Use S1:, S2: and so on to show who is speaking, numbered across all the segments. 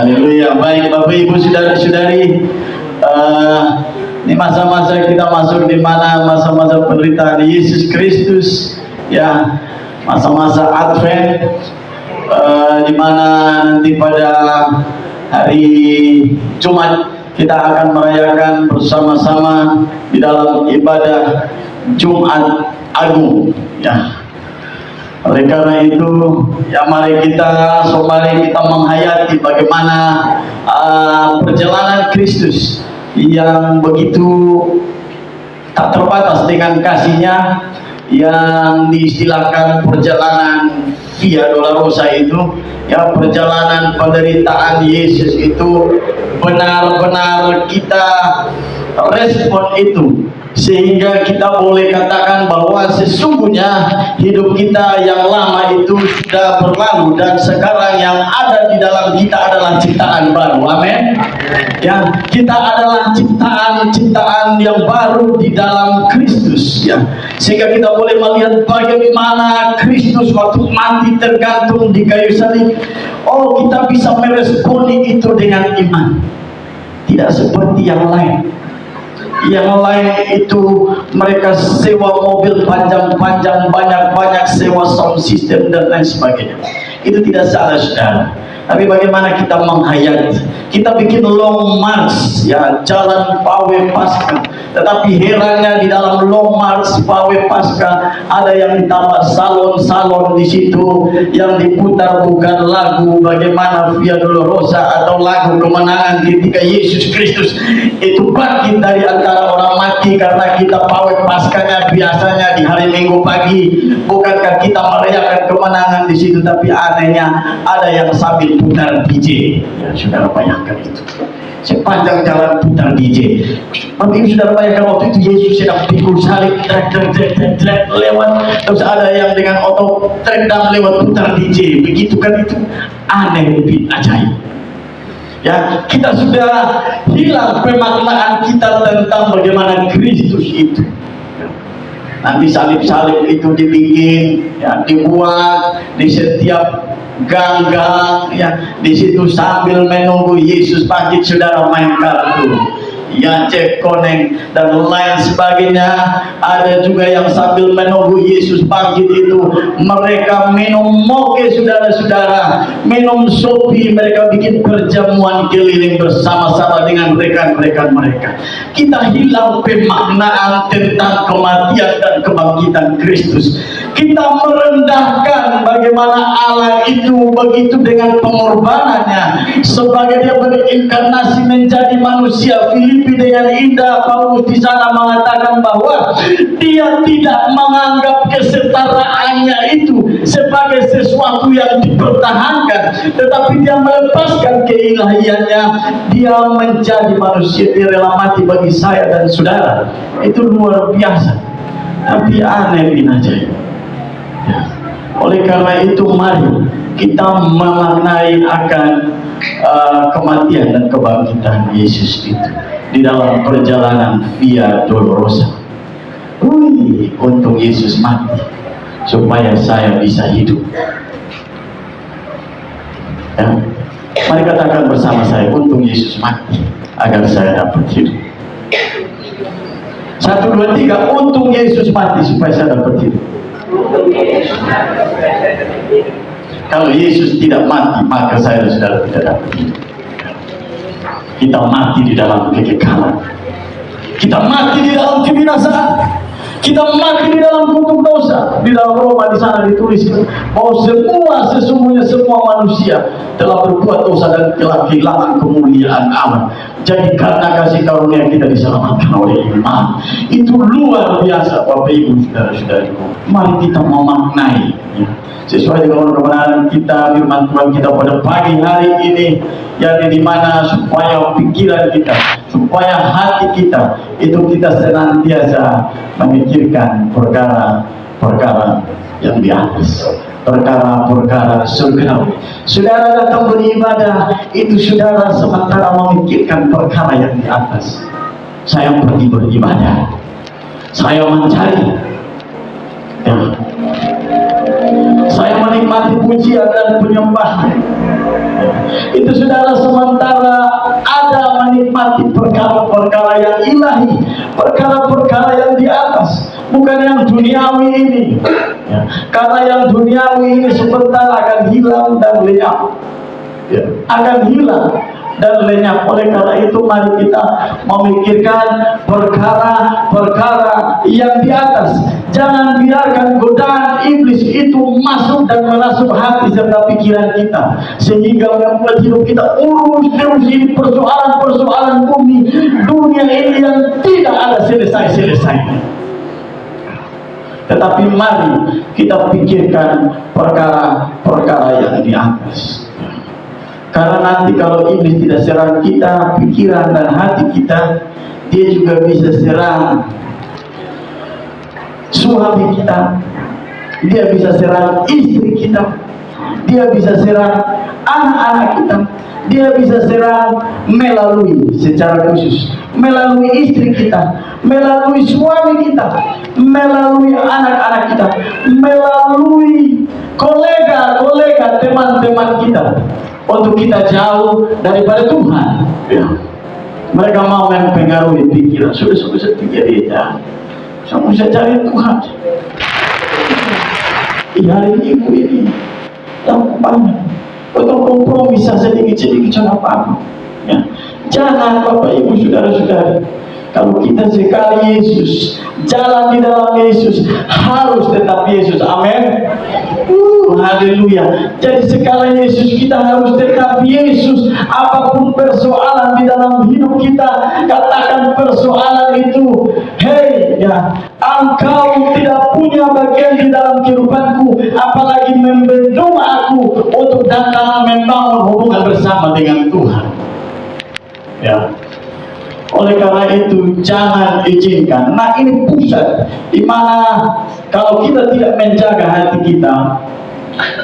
S1: Haleluya. Baik Bapak Ibu saudara-saudari, ini masa-masa kita masuk di mana masa-masa penderitaan Yesus Kristus, ya, masa-masa Advent, di mana nanti pada hari Jumat kita akan merayakan bersama-sama di dalam ibadah Jumat Agung, ya. Oleh karena itu, ya mari kita menghayati bagaimana perjalanan Kristus yang begitu tak terbatas dengan kasihnya, yang diistilahkan perjalanan Via Dolorosa itu, ya, perjalanan penderitaan Yesus itu benar-benar kita respon itu, sehingga kita boleh katakan bahwa sesungguhnya hidup kita yang lama itu sudah berlalu dan sekarang yang ada di dalam kita adalah ciptaan baru. Amin. Ya, kita adalah ciptaan yang baru di dalam Kristus, ya. Sehingga kita boleh melihat bagaimana Kristus waktu mati tergantung di kayu salib. Oh, kita bisa meresponi itu dengan iman. Tidak seperti yang lain. Yang lain itu mereka sewa mobil panjang-panjang, banyak-banyak, sewa sound system dan lain sebagainya. Itu tidak salah, saudara. Tapi bagaimana kita menghayati? Kita bikin long march, ya, jalan Pawe Pasca. Tetapi herannya di dalam long march Pawe Pasca ada yang ditambah salon-salon di situ, yang diputar bukan lagu bagaimana Via Dolorosa atau lagu kemenangan ketika Yesus Kristus itu bangkit dari antara orang mati. Karena kita Pawe Paskanya biasanya di hari Minggu pagi, bukankah kita merayakan kemenangan di situ? Tapi anehnya ada yang sambil putar DJ, ya, saudara bayangkan itu sepanjang jalan putar DJ. Tapi saudara bayangkan waktu itu Yesus sedang pikul salib, trek lewat, terus ada yang dengan otot tendang lewat putar DJ, begitu kan? Itu aneh, lebih ajaib. Ya, kita sudah hilang pemaknaan kita tentang bagaimana Kristus itu. Nanti salib-salib itu dibikin, ya, dibuat di setiap gang-gang, ya, di situ sambil menunggu Yesus bangkit, saudara main kartu, ya, cek koneng dan lain sebagainya. Ada juga yang sambil menunggu Yesus bangkit itu mereka minum moke, saudara-saudara, minum sopi, mereka bikin perjamuan keliling bersama-sama dengan rekan-rekan mereka. Kita hilang pemaknaan tentang kematian dan kebangkitan Kristus. Kita merendahkan bagaimana Allah itu begitu dengan pengorbanannya, sebagai dia berinkarnasi menjadi manusia. Filipi dengan indah Paulus di sana mengatakan bahwa dia tidak menganggap kesetaraannya itu sebagai sesuatu yang dipertahankan, tetapi dia melepaskan keilahiannya. Dia menjadi manusia, dia rela mati bagi saya dan saudara. Itu luar biasa, tapi aneh bin ajaib. Ya. Oleh karena itu mari kita memaknai akan kematian dan kebangkitan Yesus itu di dalam perjalanan Via Dolorosa. Untung Yesus mati supaya saya bisa hidup. Ya. Mari katakan bersama saya, untung Yesus mati agar saya dapat hidup. 1, 2, 3, untung Yesus mati supaya saya dapat hidup. Kalau Yesus tidak mati, maka saya dan saudara tidak dapat hidup. Kita mati di dalam kekekalan, kita mati di dalam kebinasaan, kita mati di dalam kutuk dosa. Di dalam Roma di sana ditulis bahwa sesungguhnya semua manusia telah berbuat dosa dan telah kehilangan kemuliaan Allah. Jadi karena kasih karunia kita diselamatkan oleh iman. Itu luar biasa, Bapak Ibu saudara-saudariku. Mari kita memaknai, ya, sesuai dengan kebenaran kita, firman Tuhan kita pada pagi hari ini, jadi di mana supaya pikiran kita, supaya hati kita itu kita senantiasa memikirkan perkara-perkara yang di atas, perkara-perkara surgawi. Saudara datang beribadah itu saudara sementara memikirkan perkara yang di atas. Saya pergi beribadah, saya mencari, ya, saya menikmati pujian dan penyembahan. Itu saudara, sementara ada menikmati perkara-perkara yang ilahi, perkara-perkara yang di atas, bukan yang duniawi ini. Karena yang duniawi ini sebentar akan hilang dan lenyap, akan hilang dan lenyap. Oleh karena itu mari kita memikirkan perkara-perkara yang di atas. Jangan biarkan godaan iblis itu masuk dan merasuk hati serta pikiran kita, sehingga membuat hidup kita urus terus ini persoalan-persoalan bumi dunia ini yang tidak ada selesai-selesainya. Tetapi mari kita pikirkan perkara-perkara yang di atas. Karena nanti kalau iblis tidak serang kita, pikiran dan hati kita, dia juga bisa serang suami kita, dia bisa serang istri kita, dia bisa serang anak-anak kita, dia bisa serang melalui secara khusus, melalui istri kita, melalui suami kita, melalui anak-anak kita, melalui kolega-kolega, teman-teman kita, untuk kita jauh daripada Tuhan. Mereka mau mempengaruhi pikiran. Sudah pikir dia, saya bisa cari Tuhan. Hari Minggu ini yang banyak untuk kompromi sedikit-sedikit apa-apa. Jangan Bapak Ibu saudara-saudari, kalau kita sekali Yesus, jalan di dalam Yesus, harus tetap Yesus. Amin. Haleluya. Jadi sekali Yesus, kita harus tetap Yesus. Apapun persoalan di dalam hidup kita, katakan persoalan itu, hei ya, engkau tidak punya bagian di dalam kehidupanku, apalagi membendung aku untuk datang membangun hubungan bersama dengan Tuhan. Ya. Oleh karena itu jangan izinkan. Nah, ini pusat di mana kalau kita tidak menjaga hati kita,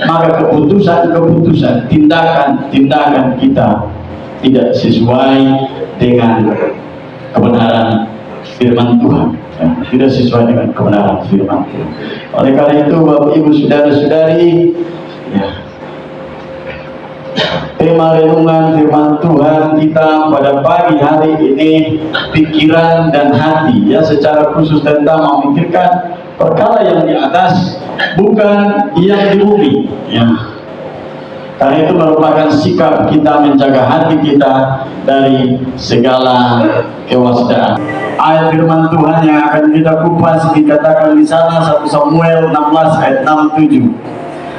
S1: maka keputusan-keputusan, tindakan-tindakan kita tidak sesuai dengan kebenaran firman Tuhan. Tidak sesuai dengan kebenaran firman Tuhan. Oleh karena itu Bapak Ibu saudara-saudari, tema renungan firman Tuhan kita pada pagi hari ini, pikiran dan hati, ya, secara khusus tentang memikirkan perkara yang di atas, bukan yang di bumi, ya. Karena itu merupakan sikap kita menjaga hati kita dari segala kewaspadaan. Ayat firman Tuhan yang akan kita kupas dikatakan di sana 1 Samuel 16 ayat 6-7.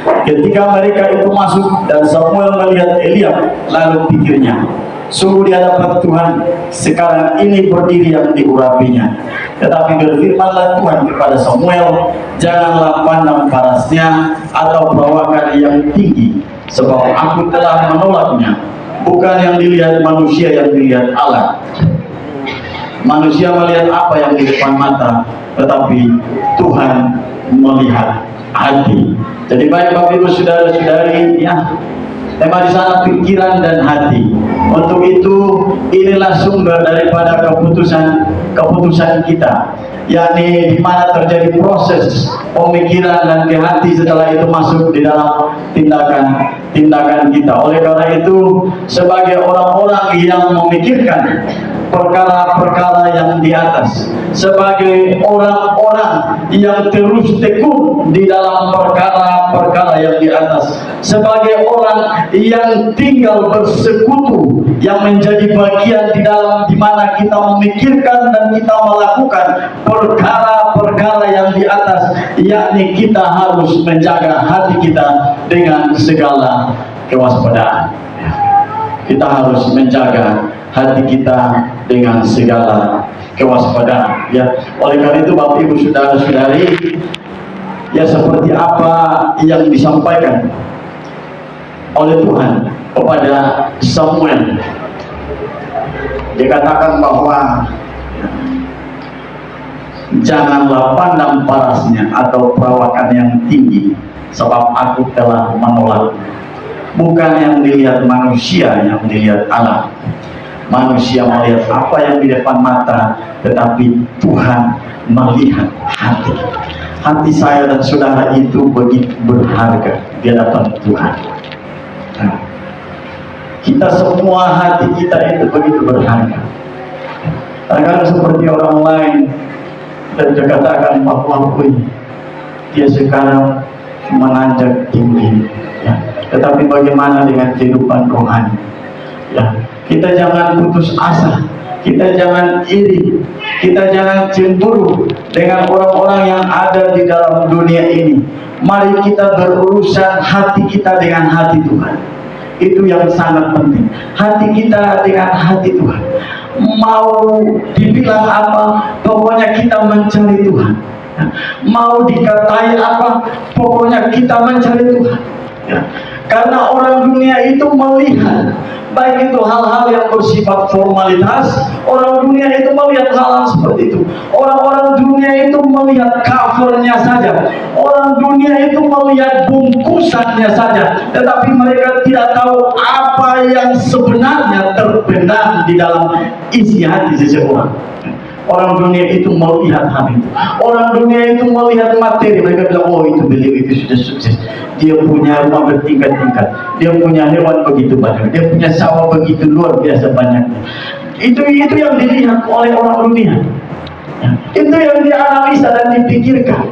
S1: Ketika mereka itu masuk dan Samuel melihat Eliab, lalu pikirnya, sungguh di hadapan Tuhan sekarang ini berdiri yang diurapinya. Tetapi berfirmanlah Tuhan kepada Samuel, janganlah pandang parasnya atau perawakan yang tinggi, sebab aku telah menolaknya. Bukan yang dilihat manusia, yang dilihat Allah. Manusia melihat apa yang di depan mata, tetapi Tuhan melihat hati. Jadi baik Bapak Ibu saudara-saudari, ya, tema di sana pikiran dan hati. Untuk itu inilah sumber daripada keputusan kita, yakni di mana terjadi proses pemikiran dan ke hati, setelah itu masuk di dalam tindakan kita. Oleh karena itu sebagai orang-orang yang memikirkan perkara-perkara yang di atas, sebagai orang-orang yang terus tekun di dalam perkara-perkara yang di atas, sebagai orang yang tinggal bersekutu, yang menjadi bagian di dalam di mana kita memikirkan dan kita melakukan perkara-perkara yang di atas, yakni kita harus menjaga hati kita dengan segala kewaspadaan. Kita harus menjaga hati kita dengan segala kewaspadaan, ya. Oleh karena itu Bapak Ibu saudara-saudari, ya, seperti apa yang disampaikan oleh Tuhan kepada Samuel, dikatakan bahwa janganlah pandang parasnya atau perawakan yang tinggi, sebab aku telah menolak. Bukan yang dilihat manusia, yang dilihat Allah. Manusia melihat apa yang di depan mata, tetapi Tuhan melihat hati. Hati saya dan saudara itu begitu berharga di hadapan Tuhan. Kita semua hati kita itu begitu berharga. Kadang-kadang seperti orang lain dan dikatakan bahwa dia sekarang menanjak tinggi, ya. Tetapi bagaimana dengan kehidupan rohani? Ya, kita jangan putus asa, kita jangan iri, kita jangan cemburu dengan orang-orang yang ada di dalam dunia ini. Mari kita berurusan hati kita dengan hati Tuhan. Itu yang sangat penting. Hati kita dengan hati Tuhan. Mau dibilang apa, pokoknya kita mencari Tuhan. Mau dikatai apa, pokoknya kita mencari Tuhan. Ya. Karena orang dunia itu melihat, baik itu hal-hal yang bersifat formalitas, orang dunia itu melihat hal-hal seperti itu. Orang-orang dunia itu melihat covernya saja, orang dunia itu melihat bungkusannya saja, tetapi mereka tidak tahu apa yang sebenarnya terpendam di dalam isi hati seseorang. Orang dunia itu melihat hal itu. Orang dunia itu melihat materi. Mereka bilang, oh itu beliau itu sudah sukses. Dia punya rumah bertingkat-tingkat. Dia punya hewan begitu banyak. Dia punya sawah begitu luar biasa banyaknya. Itu yang dilihat oleh orang dunia. Ya. Itu yang dianalisa dan dipikirkan.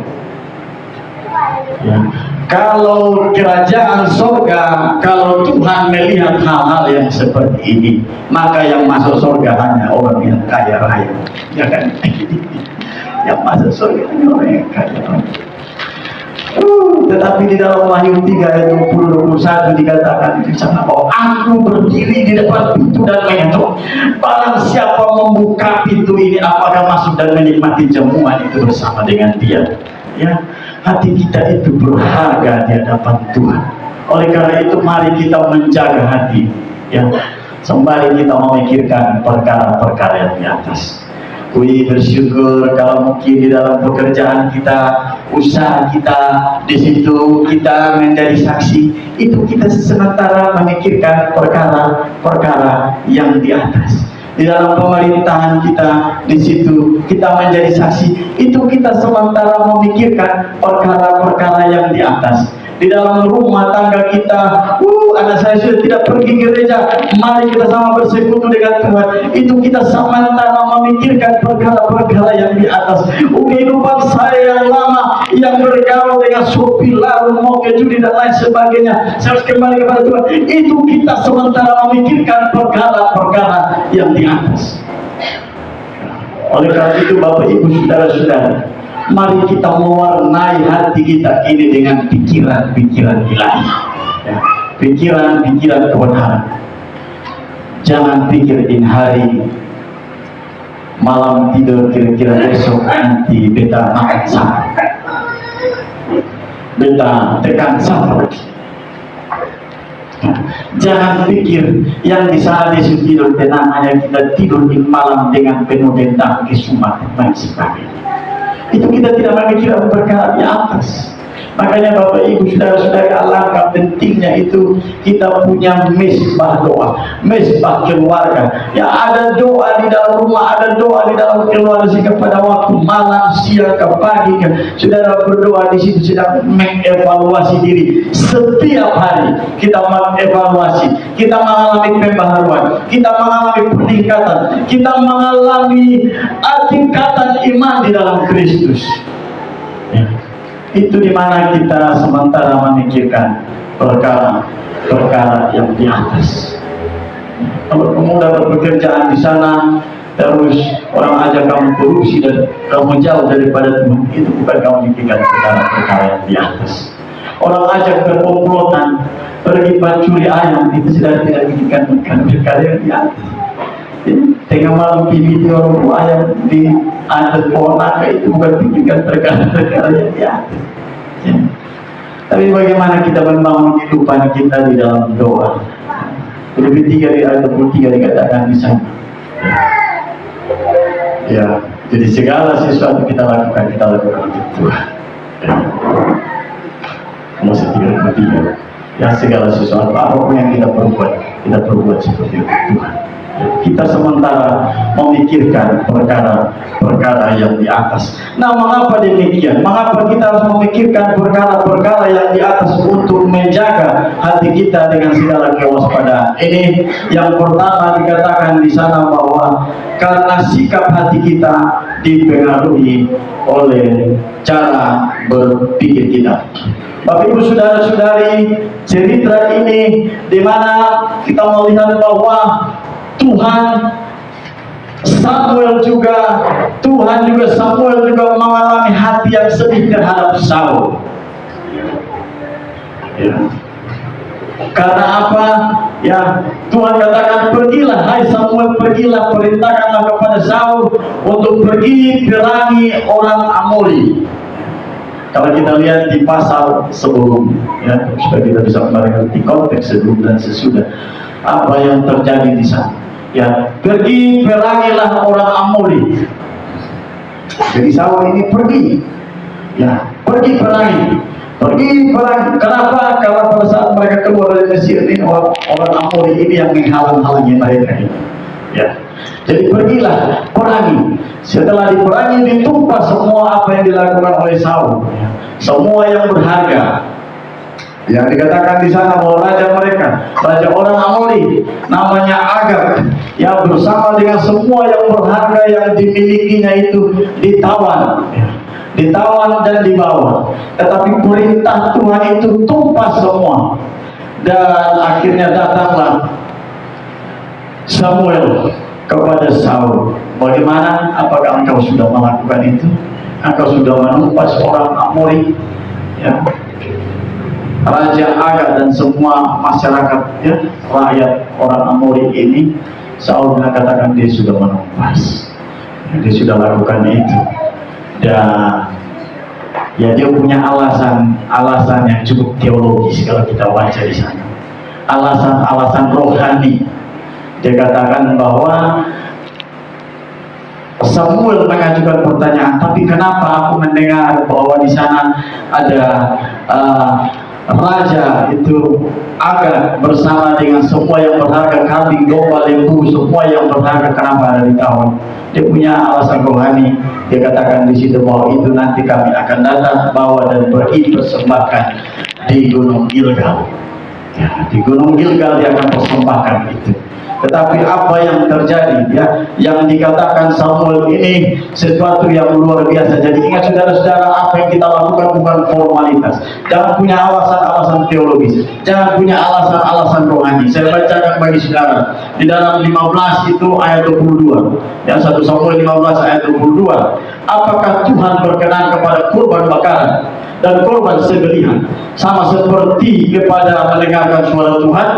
S1: Ya. Kalau kerajaan surga, kalau Tuhan melihat hal-hal yang seperti ini, maka yang masuk surga hanya orang yang kaya raya, ya kan? Yang masuk surga hanya orang yang kaya raya. Tetapi di dalam Wahyu 3 ayat 20-21 dikatakan itu sama, bahwa aku berdiri di depan pintu dan mengetuk. Barang siapa membuka pintu ini, apakah masuk dan menikmati jamuan itu bersama dengan dia. Ya, hati kita itu berharga di hadapan Tuhan. Oleh karena itu mari kita menjaga hati, ya, sembari kita memikirkan perkara-perkara yang di atas. Kui bersyukur kalau mungkin di dalam pekerjaan kita, usaha kita, di situ kita menjadi saksi, itu kita sementara memikirkan perkara-perkara yang di atas. Di dalam pemerintahan kita, di situ kita menjadi saksi, itu kita sementara memikirkan perkara-perkara yang di atas. Di dalam rumah tangga kita, anak saya sudah tidak pergi gereja, mari kita sama bersekutu dengan Tuhan. Itu kita sementara memikirkan perkara-perkara yang di atas. Kehidupan saya yang lama, yang bergaul dengan supi, lalu mau ke judi dan lain sebagainya, saya harus kembali kepada Tuhan. Itu kita sementara memikirkan perkara-perkara yang di atas. Oleh karena itu Bapak Ibu saudara-saudara, mari kita mewarnai hati kita ini dengan pikiran-pikiran ilahi, ya, pikiran-pikiran kebenaran. Jangan pikirin hari, malam tidur kira-kira besok nanti beta makan sama, beta tekan sama. Jangan pikir yang di sana disuruh tidur tenang, hanya kita tidur di malam dengan penuh dendam, kesumat dan sebagainya. Itu kita tidak memikirkan perkara di atas. Makanya Bapak Ibu saudara-saudari, alangkah pentingnya itu kita punya mesbah doa, mesbah keluarga. Ya, ada doa di dalam rumah, ada doa di dalam keluarga, sehingga pada waktu malam, siang, ke pagi, saudara berdoa di situ sedang mengevaluasi diri. Setiap hari kita mengevaluasi, kita mengalami pembaharuan, kita mengalami peningkatan, kita mengalami tingkatan iman di dalam Kristus. Ya. Itu dimana kita sementara memikirkan perkara-perkara yang di atas. Kalau kamu dapat pekerjaan di sana, terus orang ajak kamu korupsi dan kamu jauh daripada Tuhan, itu bukan kamu memikirkan perkara-perkara yang di atas. Orang ajak berkomplotan, pergi mencuri ayam, itu sudah tidak memikirkan perkara yang di atas. Tengah malam pilih orang tua yang di atas pohon nangka, itu bukan pikirkan perkara-perkara yang di atas. Ya. Tapi bagaimana kita membangun kehidupan kita di dalam doa? Lebih 3 di ayat 23 dikatakan di sana. Ya, jadi segala sesuatu kita lakukan untuk Tuhan. Ya. Masih 33. Ya, segala sesuatu apapun yang kita perbuat seperti untuk Tuhan. Kita sementara memikirkan perkara-perkara yang di atas. Nah, mengapa demikian? Mengapa kita harus memikirkan perkara-perkara yang di atas untuk menjaga hati kita dengan segala kewaspadaan? Ini yang pertama dikatakan di sana, bahwa karena sikap hati kita dipengaruhi oleh cara berpikir kita. Bapak Ibu saudara-saudari, cerita ini di mana kita melihat bahwa Samuel juga mengalami hati yang sedih terhadap Saul. Ya. Karena apa? Ya, Tuhan katakan, pergilah hai Samuel, pergilah, perintahkanlah kepada Saul untuk pergi perangi orang Amori. Kalau kita lihat di pasal sebelum, ya, supaya kita bisa mengerti konteks sebelum dan sesudah apa yang terjadi di sana. Ya, pergi perangilah orang Amori. Jadi Saul ini pergi, ya, pergi perangi. Kenapa? Karena pada saat mereka keluar dari Mesir ini, orang Amori ini yang menghalang-halangi mereka. Ya, jadi pergilah perangi. Setelah diperangi, ditumpah semua apa yang dilakukan oleh Saul, semua yang berharga. Yang dikatakan di sana bahwa raja mereka, raja orang Amori, namanya Agag, yang bersama dengan semua yang berharga yang dimilikinya itu ditawan dan dibawa. Tetapi perintah Tuhan itu tumpah semua, dan akhirnya datanglah Samuel kepada Saul. Bagaimana? Apakah engkau sudah melakukan itu? Engkau sudah menumpas orang Amori, ya, Raja Agag dan semua masyarakat, ya, rakyat orang Amori ini. Saul mengatakan dia sudah menumpas, dia sudah lakukan itu, dan ya dia punya alasan yang cukup teologis kalau kita baca di sana, alasan rohani. Dia katakan bahwa Samuel mengajukan pertanyaan, tapi kenapa aku mendengar bahwa di sana ada raja itu Agag bersama dengan semua yang berharga, kambing, domba, lembu, semua yang berharga, kenapa ada ditawan? Dia punya alasan rohani. Dia katakan di situ bahwa itu nanti kami akan datang, bawa dan pergi persembahkan di Gunung Gilgal. Ya, di Gunung Gilgal dia akan persembahkan itu. Tetapi apa yang terjadi, ya, yang dikatakan Samuel ini sesuatu yang luar biasa. Jadi ingat saudara-saudara, apa yang kita lakukan bukan formalitas. Jangan punya alasan-alasan teologis, jangan punya alasan-alasan rohani. Saya bacakan bagi saudara di dalam 15 itu ayat 22, ya, 1 Samuel 15 ayat 22. Apakah Tuhan berkenan kepada kurban bakaran dan kurban sembelihan sama seperti kepada mendengarkan suara Tuhan?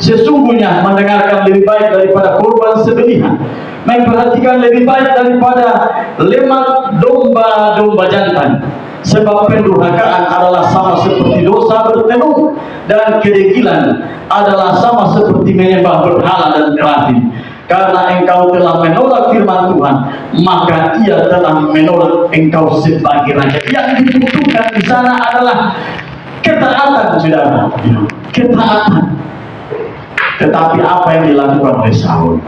S1: Sesungguhnya mendengarkan lebih baik daripada kurban sembelihan, memperhatikan lebih baik daripada lemak domba jantan. Sebab pendurhakaan adalah sama seperti dosa bertenung, dan kedegilan adalah sama seperti menyembah berhala dan terakhir. Karena engkau telah menolak firman Tuhan, maka ia telah menolak engkau sebagai raja. Yang dibutuhkan di sana adalah ketaatan, saudara, ketaatan. Tetapi apa yang dilakukan oleh Saul?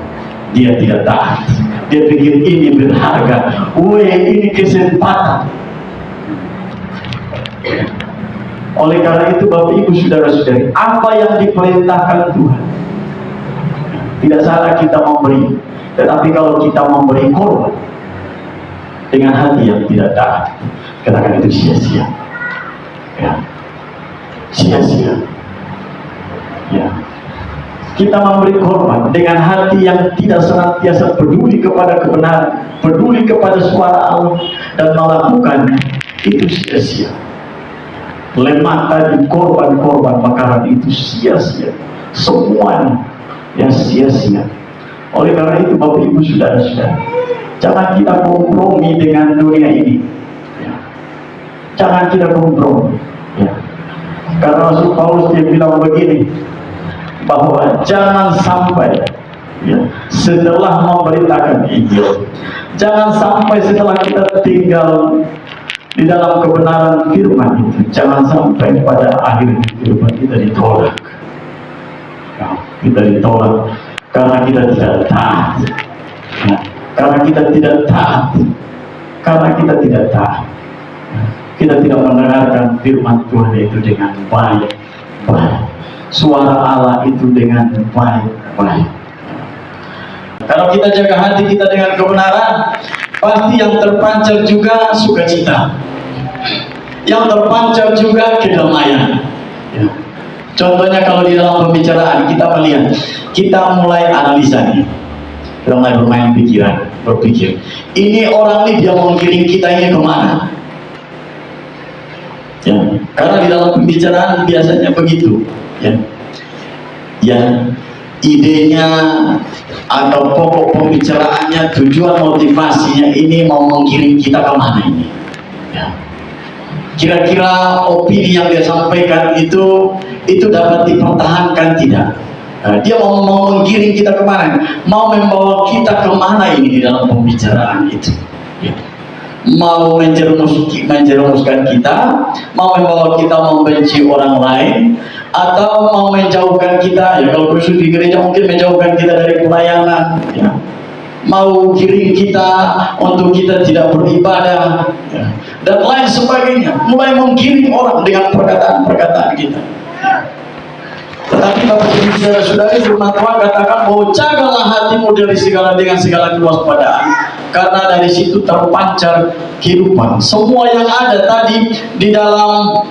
S1: Dia tidak taat. Dia pikir ini berharga, ini kesempatan. Oleh karena itu, Bapak Ibu saudara-saudari, apa yang diperintahkan Tuhan, tidak salah kita memberi. Tetapi kalau kita memberi korban dengan hati yang tidak taat, katakan itu sia-sia. Ya, sia-sia. Ya. Kita memberi korban dengan hati yang tidak senantiasa peduli kepada kebenaran, peduli kepada suara Allah, dan melakukan itu sia-sia. Lemak tadi, korban-korban bakaran itu sia-sia, semuanya yang sia-sia. Oleh karena itu, Bapak Ibu saudara-saudara, jangan kita kompromi dengan dunia ini, ya. Jangan kita kompromi, ya. Karena Rasul Paulus dia bilang begini, bahwa jangan sampai, ya, setelah memberitakan Injil, jangan sampai setelah kita tinggal di dalam kebenaran firman itu, jangan sampai pada akhir kehidupan kita ditolak, ya, kita ditolak Karena kita tidak taat. Nah, karena kita tidak taat. Karena kita tidak taat. Kita tidak mendengarkan firman Tuhan itu dengan baik-baik. Suara Allah itu dengan baik-baik. Kalau kita jaga hati kita dengan kebenaran, pasti yang terpancar juga sukacita, yang terpancar juga kedamaian. Ya. Contohnya kalau di dalam pembicaraan kita melihat, kita mulai analisa nih, kita mulai bermain pikiran, berpikir, ini orang ini dia mau kirim kita ini kemana? Ya, karena di dalam pembicaraan biasanya begitu, ya, idenya atau pokok pembicaraannya, tujuan motivasinya ini mau mengirim kita kemana ini? Ya. Kira-kira opini yang dia sampaikan itu dapat dipertahankan tidak? Dia mau mengirim kita kemana? Mau membawa kita kemana ini di dalam pembicaraan itu? Ya. Mau menjerumuskan kita, mau membawa kita membenci orang lain, atau mau menjauhkan kita, ya kalau khusus di gereja mungkin menjauhkan kita dari pelayanan, ya. Mau kirim kita untuk kita tidak beribadah, ya, dan lain sebagainya. Mulai mengkirim orang dengan perkataan-perkataan kita. Tetapi Bapak Ibu saudara-saudari, firman Tuhan katakan bahwa jagalah hatimu dari dengan segala kewaspadaan, karena dari situ terpancar kehidupan. Semua yang ada tadi di dalam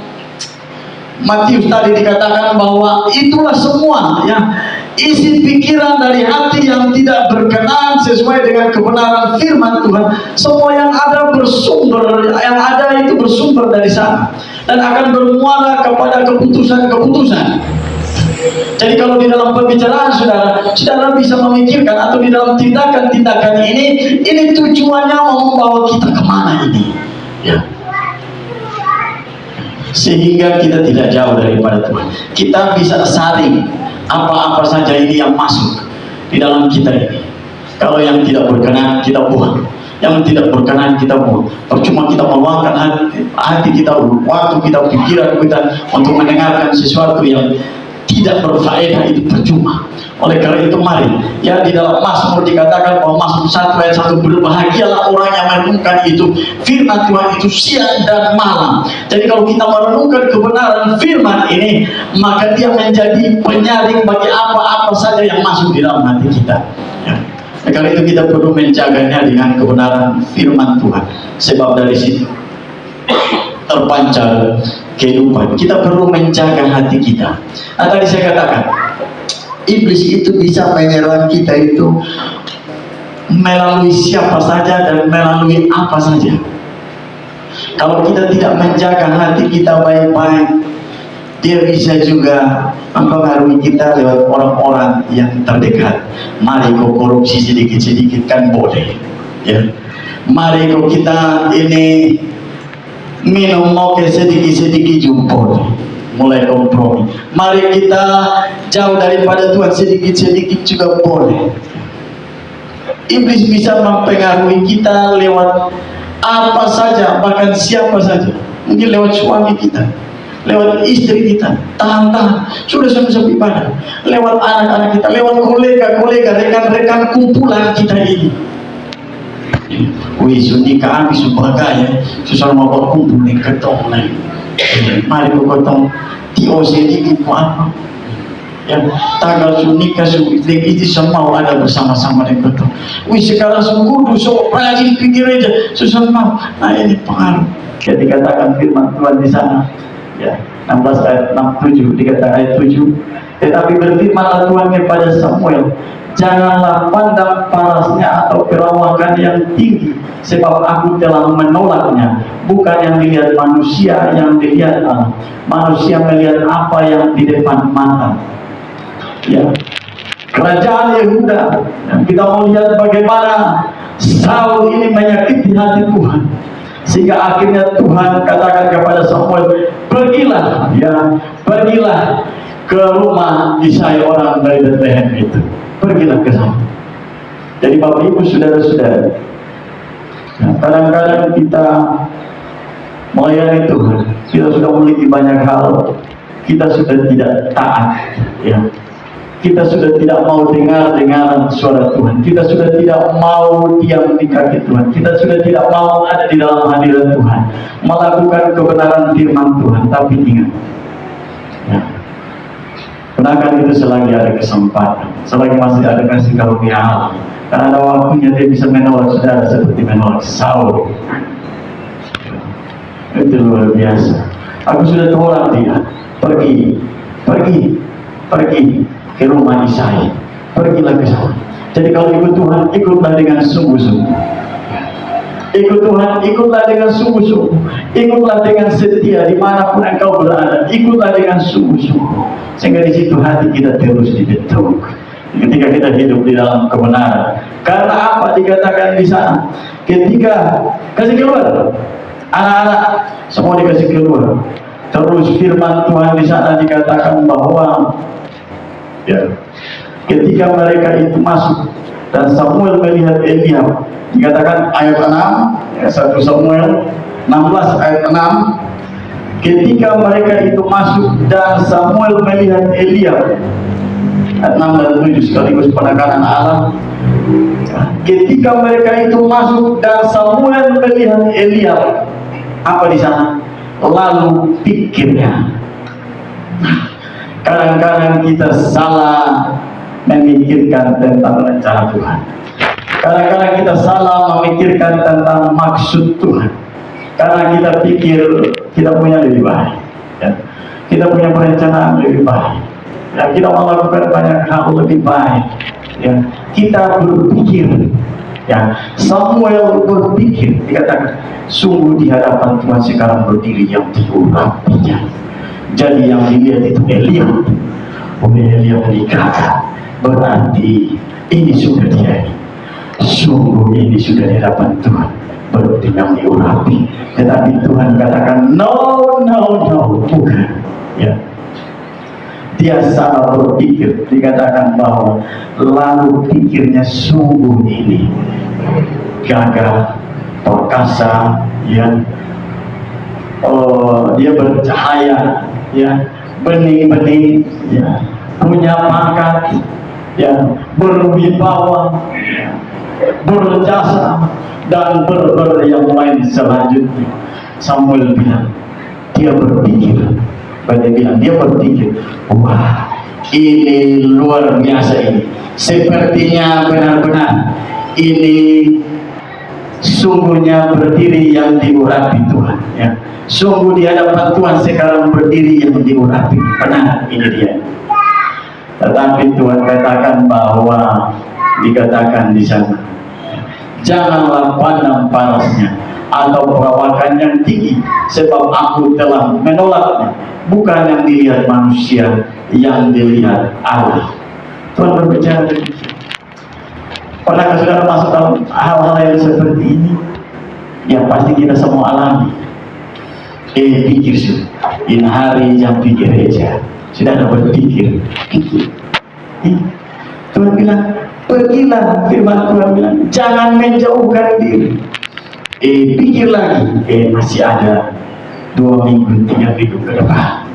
S1: Matius tadi dikatakan bahwa itulah semua, ya, isi pikiran dari hati yang tidak berkenan sesuai dengan kebenaran firman Tuhan. Semua yang ada itu bersumber dari sana dan akan bermuara kepada keputusan-keputusan. Jadi kalau di dalam pembicaraan saudara bisa memikirkan, atau di dalam tindakan-tindakan ini tujuannya membawa kita kemana ini, ya, sehingga kita tidak jauh daripada Tuhan. Kita bisa saring apa-apa saja ini yang masuk di dalam kita ini. Kalau yang tidak berkenan kita buang, yang tidak berkenan kita buang. Percuma kita meluangkan hati kita, waktu kita, pikiran kita untuk mendengarkan sesuatu yang tidak berfaedah, itu percuma. Oleh karena itu mari, ya, di dalam Mazmur dikatakan bahwa Mazmur 1 ayat 1, berbahagialah orang yang merenungkan itu firman Tuhan itu siang dan malam. Jadi kalau kita merenungkan kebenaran firman ini, maka dia menjadi penyaring bagi apa-apa saja yang masuk di dalam hati kita, ya. Karena itu kita perlu menjaganya dengan kebenaran firman Tuhan, sebab dari situ terpancar kehidupan. Kita perlu menjaga hati kita. Nah, tadi saya katakan, iblis itu bisa menyerang kita itu melalui siapa saja dan melalui apa saja. Kalau kita tidak menjaga hati kita baik-baik, dia bisa juga mempengaruhi kita lewat orang-orang yang terdekat. Mari kau korupsi sedikit-sedikit kan boleh, ya. Mari kau kita ini minum moke sedikit-sedikit jempol, mulai kompromi. Mari kita jauh daripada Tuhan sedikit-sedikit juga boleh. Iblis bisa mempengaruhi kita lewat apa saja, bahkan siapa saja. Mungkin lewat suami kita, lewat istri kita, tahan-tahan, sudah sampai ibadah. Lewat anak-anak kita, lewat kolega-kolega, rekan-rekan kumpulan kita ini. Wih, sunika habis sebagai susah mau berkumpul nih ketong lain. Mari ketong TOC ini apa? Ya, tanggal sunika itu semua ada bersama-sama dengan ketong. Wih, sekarang sungguh so rajin pikir aja susah mau. Nah, ini pengaruh. Ya, dikatakan firman Tuhan di sana, ya, 16 ayat 67 dikatakan ayat 7. Tetapi berfirmanlah Tuhan kepada Samuel, janganlah pandang parasnya atau perawakan yang tinggi, sebab aku telah menolaknya. Bukan yang dilihat manusia, yang dilihat Allah. Manusia melihat apa yang di depan mata, ya. Kerajaan Yehuda, kita mau lihat bagaimana Saul ini menyakiti hati Tuhan, sehingga akhirnya Tuhan katakan kepada Samuel, pergilah, ya, pergilah ke rumah Isai orang dari Bethlehem itu. Pergilah ke sana. Jadi Bapak Ibu saudara-saudara, nah, kadang-kadang kita melayani Tuhan, kita sudah memiliki banyak hal, kita sudah tidak taat, ya. Kita sudah tidak mau dengar suara Tuhan. Kita sudah tidak mau diam di kaki Tuhan. Kita sudah tidak mau ada di dalam hadirat Tuhan, melakukan kebenaran firman Tuhan. Tapi ingat, ya, gunakan itu selagi ada kesempatan, selagi masih ada kasih karunia Allah. Karena ada waktunya dia bisa menolak saudara seperti menolak Saul. Itu luar biasa. Aku sudah tolak dia, pergi ke rumah Isai, pergilah ke sana. Jadi kalau ikut Tuhan, ikutlah dengan sungguh-sungguh. Ikut Tuhan, ikutlah dengan sungguh-sungguh. Ikutlah dengan setia dimanapun engkau berada. Ikutlah dengan sungguh-sungguh. Sehingga di situ hati kita terus dibentuk. Ketika kita hidup di dalam kebenaran. Karena apa dikatakan di sana? Ketika kasih keluar, anak-anak semua dikasih keluar. Terus firman Tuhan di sana dikatakan bahwa ya, ketika mereka itu masuk dan Samuel melihat Eliab, dikatakan ayat 6 ya, 1 Samuel 16 ayat 6, ketika mereka itu masuk dan Samuel melihat Eliab, ayat 6 dan 7 sekaligus penekanan Allah. Ketika mereka itu masuk dan Samuel melihat Eliab, apa di sana? Lalu pikirnya. Kadang-kadang kita salah memikirkan tentang rencana Tuhan. Kadang-kadang kita salah memikirkan tentang maksud Tuhan. Karena kita pikir kita punya lebih baik, ya. Kita punya perencanaan lebih baik, ya. Kita melakukan banyak hal lebih baik, ya. Kita berpikir, ya. Samuel berpikir, dikatakan sungguh di hadapan Tuhan sekarang berdiri yang diurapinya. Jadi yang dilihat itu Eliab. Eliab dikatakan berarti ini sudah dia. Sungguh ini sudah di hadapan Tuhan, berarti yang diurapi. Tetapi Tuhan katakan no, bukan. Ya. Dia salah berpikir. Dikatakan bahwa lalu pikirnya sungguh ini gagah, perkasa, ya. Oh, dia bercahaya, ya, bening-bening, ya, punya pangkat, ya, berwibawa, ya, berjasa, dan yang lain selanjutnya. Samuel bilang, dia berpikir, dia berpikir, wah, ini luar biasa ini. Sepertinya benar-benar ini sungguhnya berdiri yang diurapi Tuhan, ya. Sungguh di hadapan Tuhan sekarang berdiri yang diurapi. Benar, ini dia. Tetapi Tuhan katakan bahwa dikatakan di sana, janganlah pandang parasnya atau perawakan yang tinggi, sebab aku telah menolaknya. Bukan yang dilihat manusia, yang dilihat Allah. Tuhan berbicara demikian. Pernahkah saudara masuk dalam hal-hal yang seperti ini? Yang pasti kita semua alami. Pikir sudah. Ini hari yang pikir aja. Saudara berpikir. Tuhan bilang, pergilah. Firman Tuhan bilang, jangan menjauhkan diri. Pikir lagi. Masih ada 2 minggu, 3 minggu ke depan.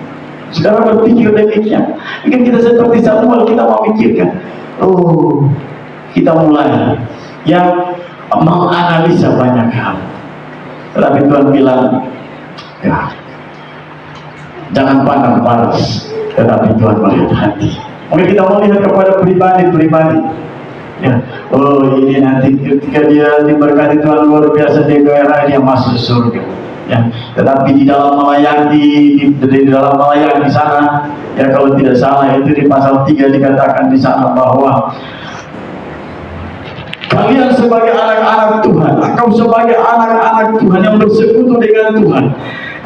S1: Saudara berpikir demikian. Mungkin kita seperti Samuel, kita mau pikirkan. Oh, kita mulai yang menganalisa banyak hal. Tetapi Tuhan bilang, ya, jangan pandang paras, tetapi Tuhan melihat hati. Mungkin kita mau lihat kepada pribadi-pribadi, ya. Oh, ini nanti ketika dia diberkati Tuhan luar biasa, dia masuk surga, ya. Tetapi di dalam melayani sana, ya, kalau tidak salah itu di pasal 3 dikatakan di sana bahwa kalian sebagai anak-anak Tuhan, engkau sebagai anak-anak Tuhan yang bersekutu dengan Tuhan,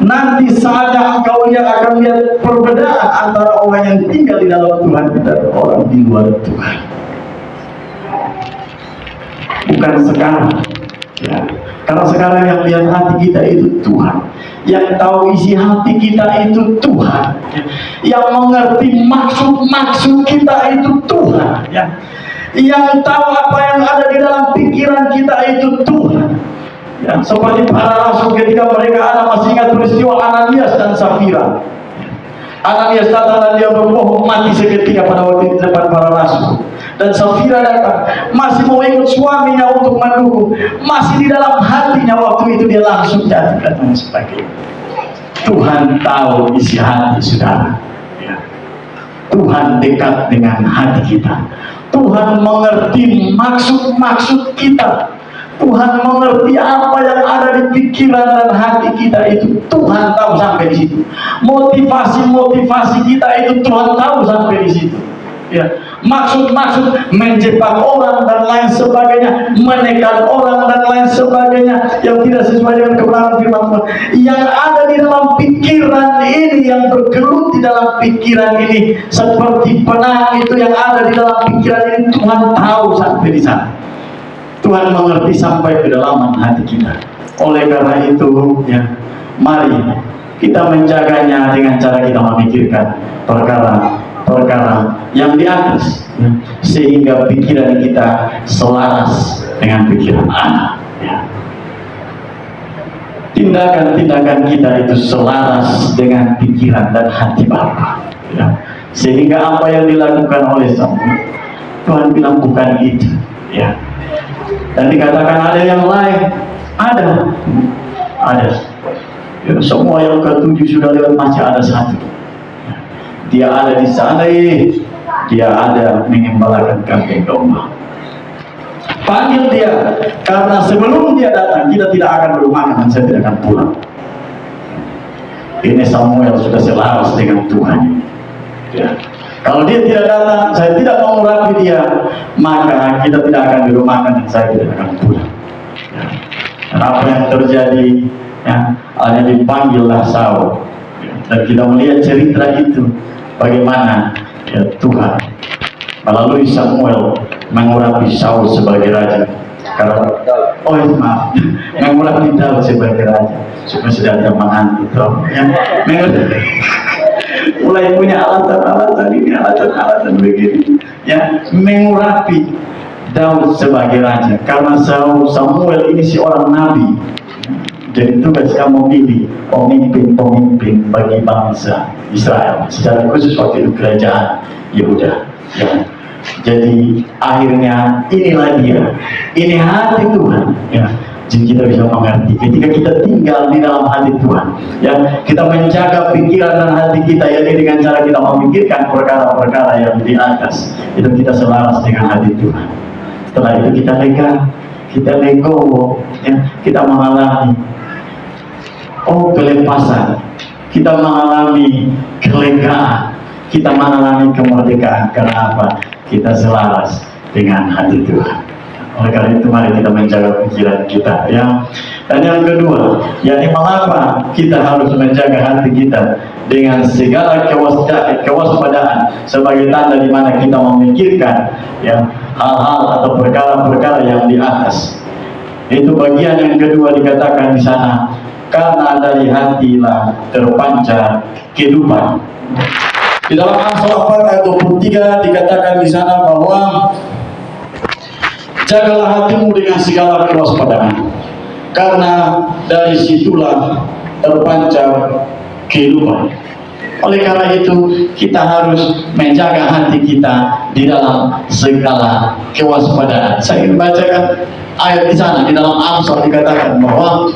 S1: nanti saatnya engkau akan lihat perbedaan antara orang yang tinggal di dalam Tuhan dan orang di luar Tuhan. Bukan sekarang, ya. Karena sekarang yang lihat hati kita itu Tuhan, yang tahu isi hati kita itu Tuhan, yang mengerti maksud kita itu Tuhan, ya. Yang tahu apa yang ada di dalam pikiran kita itu Tuhan, ya. Seperti para rasul ketika mereka masih ingat peristiwa Ananias dan Safira. Ananias datang dan dia berbohong mati seketika pada waktu itu depan para rasul. Dan Safira datang, masih mau ikut suaminya untuk mendukung, masih di dalam hatinya waktu itu dia langsung jatuh dan sebagainya. Tuhan tahu isi hati saudara. Ya. Tuhan dekat dengan hati kita. Tuhan mengerti maksud-maksud kita. Tuhan mengerti apa yang ada di pikiran dan hati kita itu. Tuhan tahu sampai di situ. Motivasi-motivasi kita itu Tuhan tahu sampai di situ. Ya, maksud-maksud menjebak orang dan lain sebagainya, menekan orang dan lain sebagainya yang tidak sesuai dengan kebenaran firman Tuhan. Yang ada di dalam pikiran ini, yang bergelut di dalam pikiran ini, seperti benang itu yang ada di dalam pikiran ini, Tuhan tahu sampai di sana. Tuhan mengerti sampai kedalaman hati kita. Oleh karena itu, ya, mari kita menjaganya dengan cara kita memikirkan perkara yang di atas, ya, sehingga pikiran kita selaras dengan pikiran Allah. Ya. Tindakan-tindakan kita itu selaras dengan pikiran dan hati Bapa. Ya. Sehingga apa yang dilakukan oleh Samuel, Tuhan bilang bukan itu. Ya. Dan dikatakan ada yang lain, ada. Ya, semua yang ketujuh sudah lewat, masih ada satu. Dia ada di sana, dia ada mengembalakan kambing domba. Panggil dia, karena sebelum dia datang kita tidak akan berumah dan saya tidak akan pulang. Ini Samuel sudah selaras dengan Tuhan. Ya. Kalau dia tidak datang, saya tidak mau mengurapi dia, maka kita tidak akan dirumahkan dan saya tidak akan pulang. Ya. Dan apa yang terjadi, ya, hanya dipanggillah Saul. Ya. Dan kita melihat cerita itu, bagaimana, ya, Tuhan melalui Samuel mengurapi Saul sebagai raja. Karena, mengurapi Daud sebagai raja, supaya sudah ada menantu, ya. Mulai punya alasan ini, alasan begini, ya, mengurapi Daud sebagai raja. Karena Samuel ini seorang nabi, jadi tugas kamu pilih pemimpin bagi bangsa Israel, secara khusus waktu itu kerajaan Yehuda. Ya. Jadi akhirnya inilah dia, ini hati Tuhan. Ya. Jadi kita bisa mengerti ketika kita tinggal di dalam hati Tuhan, ya, kita menjaga pikiran dan hati kita, yakni dengan cara kita memikirkan perkara-perkara yang di atas, itu kita selaras dengan hati Tuhan. Setelah itu kita lega, kita legowo, ya, kita mengalami kelepasan, kita mengalami kelegaan, kita mengalami kemerdekaan. Karena apa? Kita selaras dengan hati Tuhan. Oleh karena itu mari kita menjaga pikiran kita, ya. Dan yang kedua, yakni mengapa kita harus menjaga hati kita dengan segala kewaspadaan sebagai tanda di mana kita memikirkan, ya, hal-hal atau perkara-perkara yang di atas. Itu bagian yang kedua dikatakan di sana, karena dari hatilah terpancar kehidupan. Di dalam Amsal 4 ayat 23 dikatakan di sana bahwa jagalah hatimu dengan segala kewaspadaan, karena dari situlah terpancar kehidupan. Oleh karena itu kita harus menjaga hati kita di dalam segala kewaspadaan. Saya ingin bacakan ayat di sana, di dalam Amsal dikatakan bahwa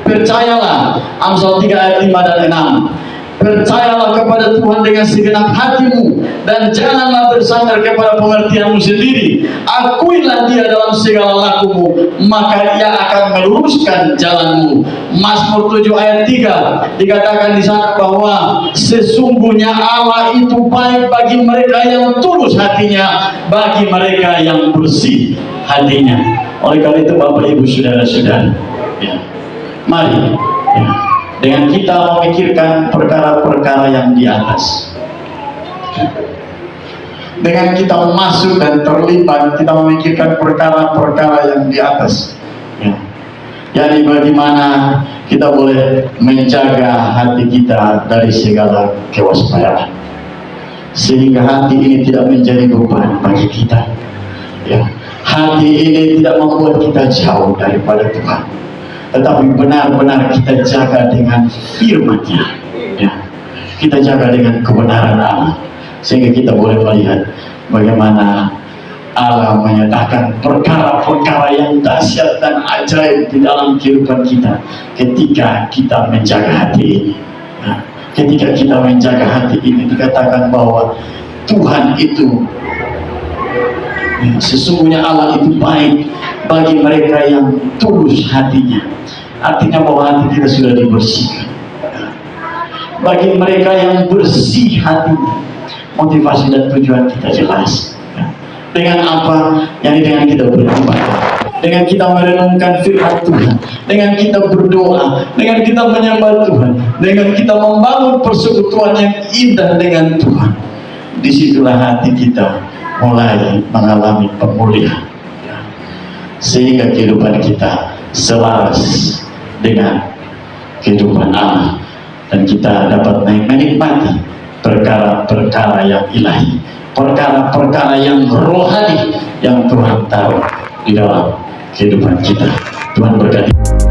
S1: percayalah, Amsal 3 ayat 5 dan 6. Percayalah kepada Tuhan dengan segenap hatimu dan janganlah bersandar kepada pengertianmu sendiri. Akuilah Dia dalam segala lakumu, maka Ia akan meluruskan jalanmu. Mazmur 7 ayat 3 dikatakan di sana bahwa sesungguhnya Allah itu baik bagi mereka yang tulus hatinya, bagi mereka yang bersih hatinya. Oleh karena itu Bapak Ibu saudara-saudara, ya, mari, ya, dengan kita memikirkan perkara-perkara yang di atas, dengan kita masuk dan terlibat, kita memikirkan perkara-perkara yang di atas, ya. Jadi bagaimana kita boleh menjaga hati kita dari segala kewaspadaan, sehingga hati ini tidak menjadi beban bagi kita, ya. Hati ini tidak membuat kita jauh daripada Tuhan, tetapi benar-benar kita jaga dengan firman-Nya, ya. kita jaga dengan kebenaran Allah, sehingga kita boleh melihat bagaimana Allah menyatakan perkara-perkara yang dahsyat dan ajaib di dalam kehidupan kita ketika kita menjaga hati ini. Nah, ketika kita menjaga hati ini, dikatakan bahwa Tuhan itu, sesungguhnya Allah itu baik bagi mereka yang tulus hatinya. Artinya bahwa hati kita sudah dibersihkan. Bagi mereka yang bersih hatinya, motivasi dan tujuan kita jelas. Dengan apa? Yang dengan kita beribadah, dengan kita merenungkan firman Tuhan, dengan kita berdoa, dengan kita menyembah Tuhan, dengan kita membangun persekutuan yang indah dengan Tuhan. Disitulah hati kita mulai mengalami pemulihan, sehingga kehidupan kita selaras dengan kehidupan Allah, dan kita dapat menikmati perkara-perkara yang ilahi, perkara-perkara yang rohani yang Tuhan taruh di dalam kehidupan kita. Tuhan berkati.